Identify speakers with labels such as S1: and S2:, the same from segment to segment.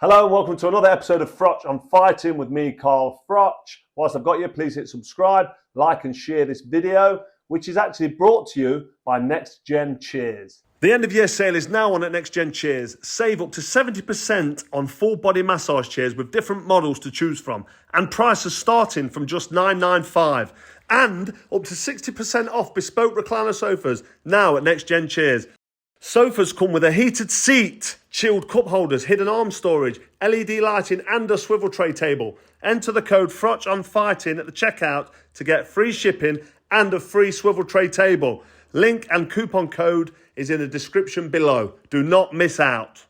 S1: Hello and welcome to another episode of Froch on Fighting with me, Carl Froch. Whilst I've got you, please hit subscribe, like and share this video, which is actually brought to you by Next Gen Cheers. The end of year sale is now on at Next Gen Cheers. Save up to 70% on full body massage chairs with different models to choose from, and prices starting from just $9.95. And up to 60% off bespoke recliner sofas now at Next Gen Cheers. Sofas come with a heated seat, chilled cup holders, hidden arm storage, LED lighting and a swivel tray table. Enter the code Froch on Fighting at the checkout to get free shipping and a free swivel tray table. Link and coupon code is in the description below. Do not miss out.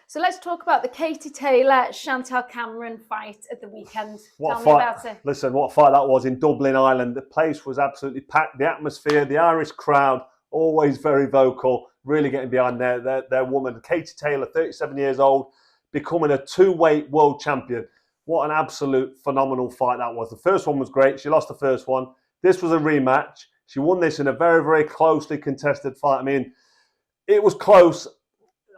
S2: So let's talk about the Katie Taylor Chantelle Cameron fight at the weekend.
S1: What
S2: Tell me
S1: fight?
S2: about it.
S1: Listen, what a fight that was in Dublin, Ireland. The place was absolutely packed. The atmosphere, the Irish crowd, always very vocal, really getting behind their woman. Katie Taylor, 37 years old, becoming a two-weight world champion. What an absolute phenomenal fight that was. The first one was great. She lost the first one. This was a rematch. She won this in a very, very closely contested fight. I mean, it was close.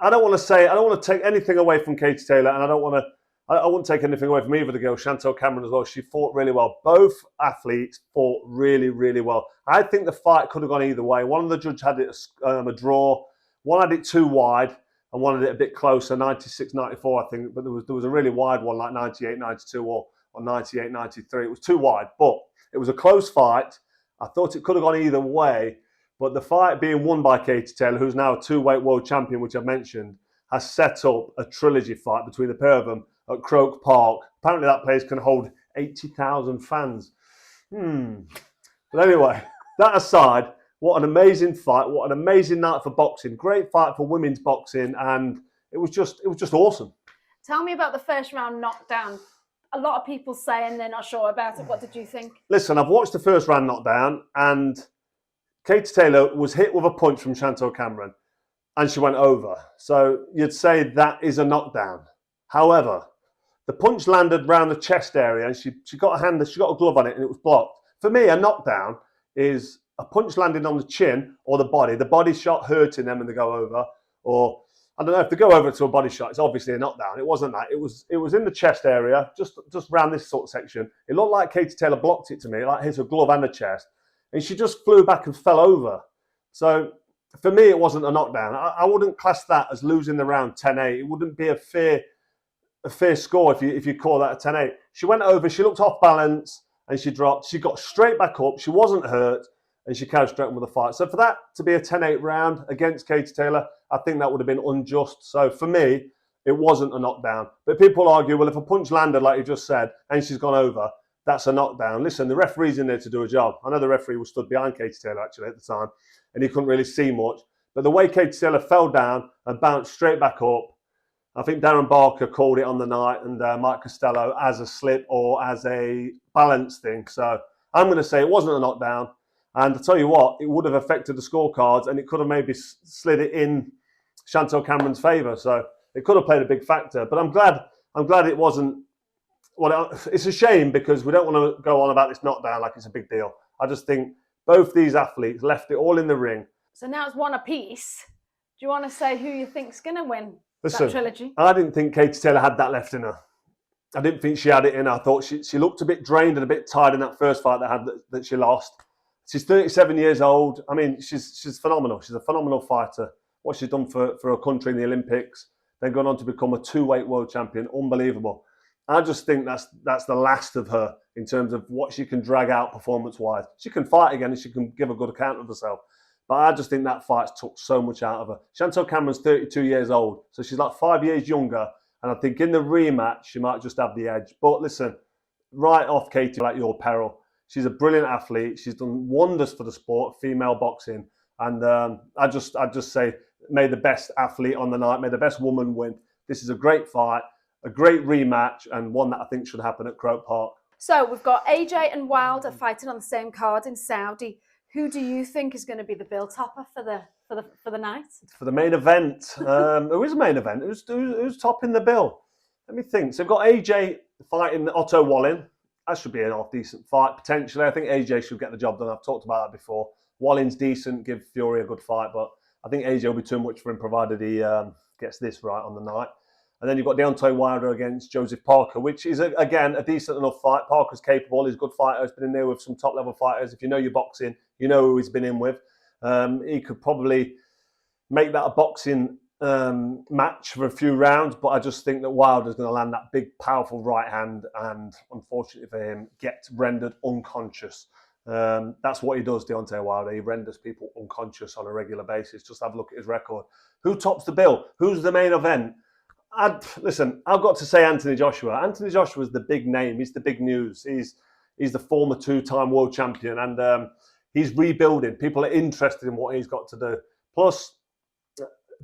S1: I don't want to take anything away from Katie Taylor, and I wouldn't take anything away from either the girl, Chantelle Cameron as well. She fought really well. Both athletes fought really, really well. I think the fight could have gone either way. One of the judges had it a draw. One had it too wide, and one had it a bit closer, 96-94, I think. But there was a really wide one, like 98-92 or 98-93. It was too wide, but it was a close fight. I thought it could have gone either way. But the fight being won by Katie Taylor, who's now a two-weight world champion, which I mentioned, has set up a trilogy fight between the pair of them at Froch Park. Apparently that place can hold 80,000 fans. But anyway, that aside, what an amazing fight. What an amazing night for boxing. Great fight for women's boxing, and it was just awesome.
S2: Tell me about the first round knockdown. A lot of people saying they're not sure about it. What did you think?
S1: Listen, I've watched the first round knockdown, and Katie Taylor was hit with a punch from Chantelle Cameron and she went over. So you'd say that is a knockdown. However, the punch landed round the chest area and she got a glove on it and it was blocked. For me, a knockdown is a punch landing on the chin or the body shot hurting them and they go over. Or I don't know, if they go over to a body shot, it's obviously a knockdown. It wasn't that. It was in the chest area, just round this sort of section. It looked like Katie Taylor blocked it to me, like hit her glove and the chest. And she just flew back and fell over. So for me, it wasn't a knockdown. I wouldn't class that as losing the round 10-8. It wouldn't be a fair score if you call that a 10-8. She went over, she looked off balance, and she dropped. She got straight back up. She wasn't hurt, and she carried straight on with the fight. So for that to be a 10-8 round against Katie Taylor, I think that would have been unjust. So for me, it wasn't a knockdown. But people argue, well, if a punch landed, like you just said, and she's gone over, that's a knockdown. Listen, the referee's in there to do a job. I know the referee was stood behind Katie Taylor actually at the time, and he couldn't really see much. But the way Katie Taylor fell down and bounced straight back up, I think Darren Barker called it on the night and Mike Costello as a slip or as a balance thing. So I'm going to say it wasn't a knockdown. And I tell you what, it would have affected the scorecards and it could have maybe slid it in Chantelle Cameron's favour. So it could have played a big factor. But I'm glad it wasn't. Well, it's a shame because we don't want to go on about this knockdown like it's a big deal. I just think both these athletes left it all in the ring.
S2: So now it's one apiece. Do you want to say who you think's going to win that trilogy?
S1: I didn't think Katie Taylor had that left in her. I didn't think she had it in her. I thought she looked a bit drained and a bit tired in that first fight that she lost. She's 37 years old. I mean, she's phenomenal. She's a phenomenal fighter. What she's done for her country in the Olympics, then gone on to become a two-weight world champion. Unbelievable. I just think that's the last of her in terms of what she can drag out performance-wise. She can fight again and she can give a good account of herself. But I just think that fight took so much out of her. Chantelle Cameron's 32 years old, so she's like 5 years younger. And I think in the rematch, she might just have the edge. But listen, right off Katie at your peril. She's a brilliant athlete. She's done wonders for the sport, female boxing. And I just say, may the best athlete on the night, may the best woman win. This is a great fight. A great rematch and one that I think should happen at Froch Park.
S2: So we've got AJ and Wilder fighting on the same card in Saudi. Who do you think is going to be the bill topper for the night?
S1: For the main event, who is the main event? Who's topping the bill? Let me think. So we've got AJ fighting Otto Wallin. That should be an half-decent fight, potentially. I think AJ should get the job done. I've talked about that before. Wallin's decent, give Fury a good fight, but I think AJ will be too much for him, provided he gets this right on the night. And then you've got Deontay Wilder against Joseph Parker, which is, again, a decent enough fight. Parker's capable. He's a good fighter. He's been in there with some top-level fighters. If you know your boxing, you know who he's been in with. He could probably make that a boxing match for a few rounds, but I just think that Wilder's going to land that big, powerful right hand and, unfortunately for him, get rendered unconscious. That's what he does, Deontay Wilder. He renders people unconscious on a regular basis. Just have a look at his record. Who tops the bill? Who's the main event? Listen, I've got to say Anthony Joshua. Anthony Joshua's the big name. He's the big news. He's the former two-time world champion, and he's rebuilding. People are interested in what he's got to do. Plus,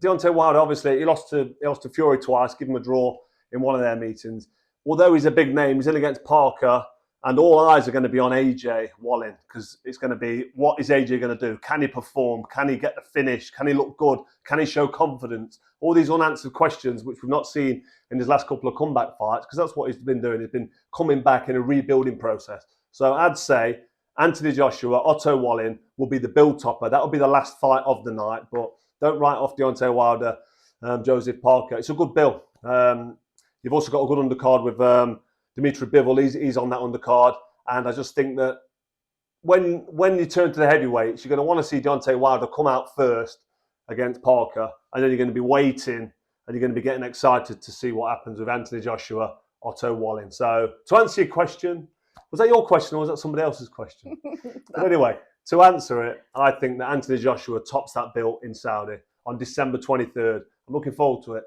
S1: Deontay Wilder, obviously, he lost to Fury twice, give him a draw in one of their meetings. Although he's a big name, he's in against Parker, and all eyes are going to be on AJ Wallin, because it's going to be, what is AJ going to do? Can he perform? Can he get the finish? Can he look good? Can he show confidence? All these unanswered questions, which we've not seen in his last couple of comeback fights, because that's what he's been doing. He's been coming back in a rebuilding process. So I'd say Anthony Joshua, Otto Wallin will be the bill topper. That'll be the last fight of the night, but don't write off Deontay Wilder, Joseph Parker. It's a good bill. You've also got a good undercard with Dimitri Bivol. He's on that undercard. And I just think that when you turn to the heavyweights, you're going to want to see Deontay Wilder come out first against Parker. And then you're going to be waiting and you're going to be getting excited to see what happens with Anthony Joshua, Otto Wallin. So to answer your question, was that your question or was that somebody else's question? But anyway, to answer it, I think that Anthony Joshua tops that bill in Saudi on December 23rd. I'm looking forward to it.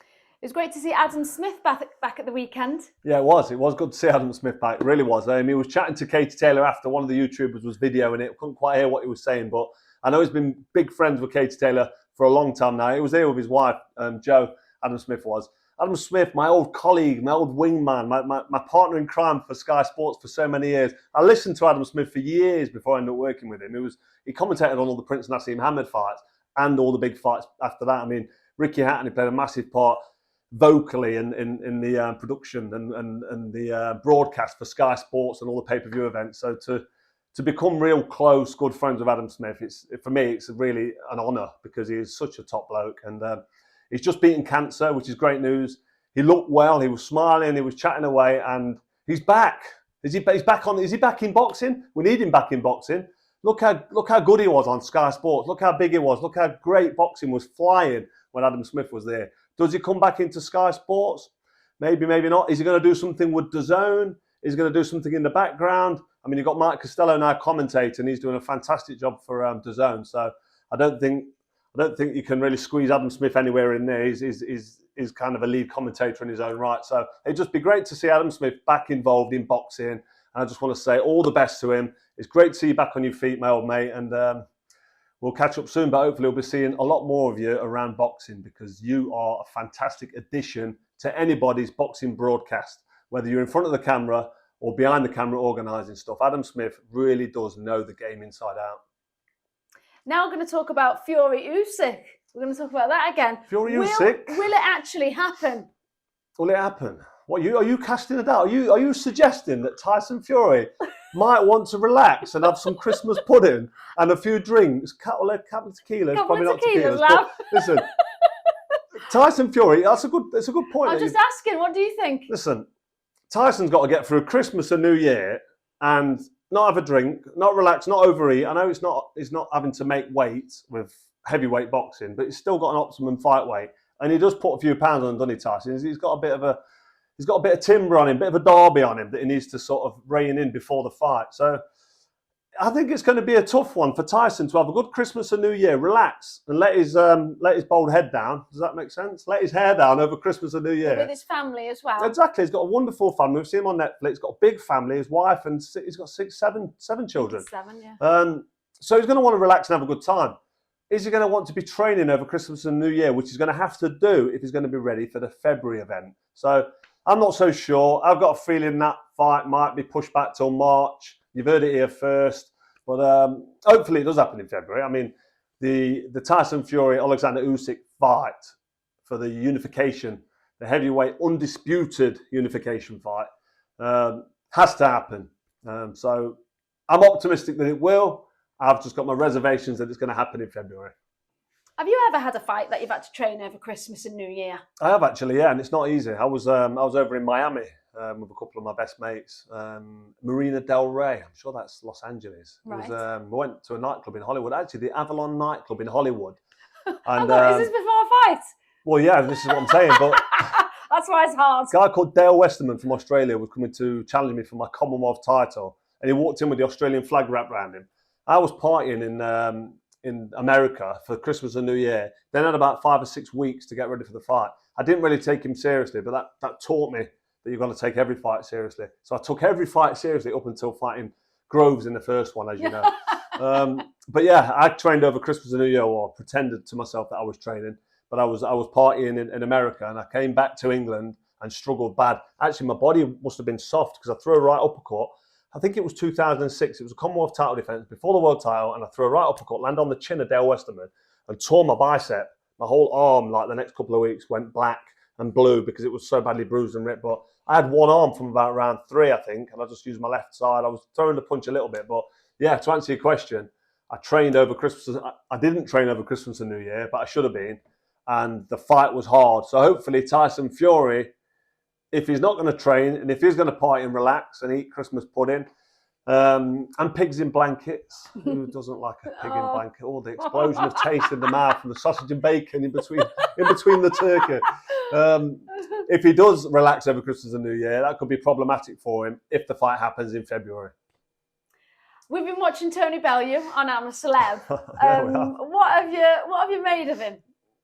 S2: It was great to see Adam Smith back at the weekend.
S1: Yeah, it was. It was good to see Adam Smith back. It really was. He was chatting to Katie Taylor after. One of the YouTubers was videoing it. Couldn't quite hear what he was saying, but I know he's been big friends with Katie Taylor for a long time now. He was there with his wife, Jo. Adam Smith was. Adam Smith, my old colleague, my old wingman, my partner in crime for Sky Sports for so many years. I listened to Adam Smith for years before I ended up working with him. He commentated on all the Prince Nassim Hamed fights and all the big fights after that. I mean, Ricky Hatton, he played a massive part vocally in the production and the broadcast for Sky Sports and all the pay-per-view events. So to become real close, good friends with Adam Smith, for me, it's really an honour because he is such a top bloke. And he's just beaten cancer, which is great news. He looked well, he was smiling, he was chatting away, and he's back. Is he back in boxing? We need him back in boxing. Look how good he was on Sky Sports. Look how big he was. Look how great boxing was flying when Adam Smith was there. Does he come back into Sky Sports? Maybe, maybe not. Is he going to do something with DAZN? Is he going to do something in the background? I mean, you've got Mike Costello now commentating. He's doing a fantastic job for DAZN. So I don't think you can really squeeze Adam Smith anywhere in there. He's kind of a lead commentator in his own right. So it'd just be great to see Adam Smith back involved in boxing. And I just want to say all the best to him. It's great to see you back on your feet, my old mate. And we'll catch up soon, but hopefully we'll be seeing a lot more of you around boxing because you are a fantastic addition to anybody's boxing broadcast, whether you're in front of the camera or behind the camera organising stuff. Adam Smith really does know the game inside out.
S2: Now we're going to talk about Fury Usyk. We're going to talk about that again.
S1: Fury Usyk?
S2: Will it actually happen?
S1: Will it happen? What are you casting a doubt? Are you suggesting that Tyson Fury might want to relax and have some Christmas pudding and a few drinks? Couple of tequilas, probably not tequilas. But listen, Tyson Fury, that's a good point.
S2: I'm just asking, what do you think?
S1: Listen, Tyson's got to get through Christmas and New Year and not have a drink, not relax, not overeat. I know he's not having to make weight with heavyweight boxing, but he's still got an optimum fight weight. And he does put a few pounds on, doesn't he, Tyson? He's got a bit of timber on him, a bit of a derby on him that he needs to sort of rein in before the fight. So I think it's going to be a tough one for Tyson to have a good Christmas and New Year, relax, and let his bald head down. Does that make sense? Let his hair down over Christmas and New Year.
S2: With his family as well.
S1: Exactly. He's got a wonderful family. We've seen him on Netflix. He's got a big family, his wife, and he's got seven children.
S2: 7, yeah.
S1: So he's going to want to relax and have a good time. Is he going to want to be training over Christmas and New Year, which he's going to have to do if he's going to be ready for the February event? So I'm not so sure. I've got a feeling that fight might be pushed back till March. You've heard it here first. But hopefully it does happen in February. I mean, the Tyson Fury Oleksandr Usyk fight for the unification, the heavyweight undisputed unification fight, has to happen. So I'm optimistic that it will. I've just got my reservations that it's going to happen in February.
S2: Have you ever had a fight that you've had to train over Christmas and New Year?
S1: I have actually, yeah, and it's not easy. I was over in Miami with a couple of my best mates, Marina Del Rey. I'm sure that's Los Angeles.
S2: Right.
S1: We went to a nightclub in Hollywood, actually the Avalon nightclub in Hollywood. And
S2: is this before a fight?
S1: well, yeah, this is what I'm saying. But
S2: That's why it's hard.
S1: a guy called Dale Westerman from Australia was coming to challenge me for my Commonwealth title, and he walked in with the Australian flag wrapped around him. I was partying in America for Christmas and New Year, then had about 5 or 6 weeks to get ready for the fight. I didn't really take him seriously, but that taught me that you've got to take every fight seriously. So I took every fight seriously up until fighting Groves in the first one, as you know. But yeah, I trained over Christmas and New Year, or pretended to myself that I was training, but I was partying in America, and I came back to England and struggled bad. Actually, my body must have been soft because I threw a right uppercut. I think it was 2006. It was a Commonwealth title defence before the world title, and I threw a right uppercut, landed on the chin of Dale Westerman, and tore my bicep. My whole arm, like the next couple of weeks, went black and blue because it was so badly bruised and ripped. But I had one arm from about round 3, I think, and I just used my left side. I was throwing the punch a little bit, but yeah, to answer your question, I trained over Christmas. I didn't train over Christmas and New Year, but I should have been. And the fight was hard. So hopefully Tyson Fury, if he's not going to train and if he's going to party and relax and eat Christmas pudding and pigs in blankets, who doesn't like a pig in blanket? All the explosion of taste in the mouth and the sausage and bacon in between the turkey. If he does relax over Christmas and New Year, that could be problematic for him if the fight happens in February.
S2: We've been watching Tony Bellew on I'm a Celeb.
S1: Yeah, we have.
S2: What have you made of him?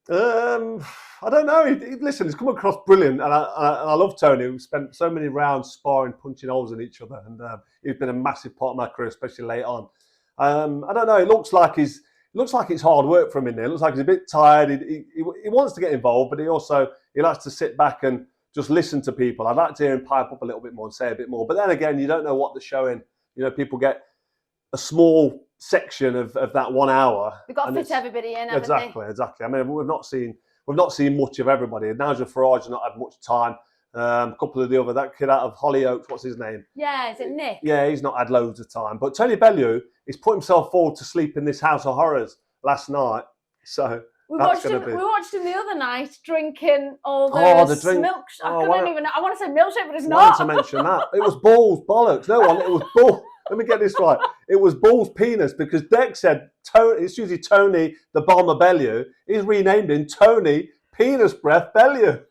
S1: I don't know. Listen, he's come across brilliant, and I love Tony. We've spent so many rounds sparring, punching holes in each other, and he's been a massive part of my career, especially late on. I don't know. It looks like it's hard work for him in there. It looks like he's a bit tired. He wants to get involved, but he likes to sit back and just listen to people. I'd like to hear him pipe up a little bit more and say a bit more. But then again, you don't know what they're showing. You know, people get a small section of that 1 hour.
S2: We've got to fit everybody in, haven't
S1: Exactly. I mean, we've not seen much of everybody. Nigel Farage has not had much time. A couple of the other, that kid out of Hollyoaks, what's his name?
S2: Yeah, is it Nick?
S1: Yeah, he's not had loads of time. But Tony Bellew, he's put himself forward to sleep in this House of Horrors last night. So
S2: we watched him the other night drinking all the milk. I want to say milkshake, but it's not.
S1: I wanted to mention that. It was balls, bollocks. It was balls. Let me get this right. It was Bull's penis because Deck said it's usually Tony the Bomber Bellew. He's renamed him Tony Penis Breath Bellew.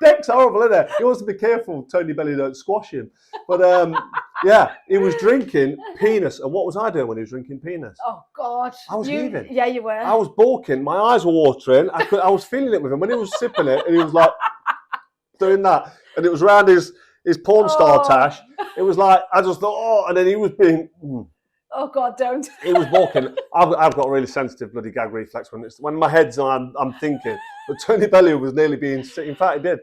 S1: Deck's horrible, isn't it? He wants to be careful Tony Bellew don't squash him. But yeah, he was drinking penis. And what was I doing when he was drinking penis?
S2: Oh God!
S1: I was leaving.
S2: Yeah, you were.
S1: I was balking. My eyes were watering. I was feeling it with him when he was sipping it, and he was like doing that, and it was around his porn star tash. It was like, I just thought, and then he was being...
S2: Oh, God, don't.
S1: He was walking. I've got a really sensitive bloody gag reflex when my head's on, I'm thinking. But Tony Bellew was nearly being sick. In fact, he did.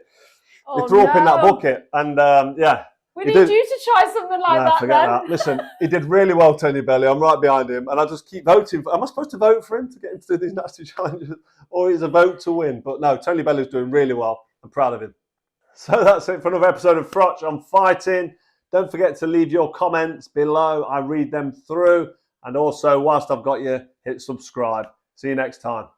S1: He threw up in that bucket. And, yeah.
S2: We need you to try something like that,
S1: forget
S2: then.
S1: that. Listen, he did really well, Tony Bellew. I'm right behind him. And I just keep voting. Am I supposed to vote for him to get him to do these nasty challenges? Or is a vote to win? But no, Tony Bellew's doing really well. I'm proud of him. So that's it for another episode of Froch on Fighting. Don't forget to leave your comments below. I read them through. And also, whilst I've got you, hit subscribe. See you next time.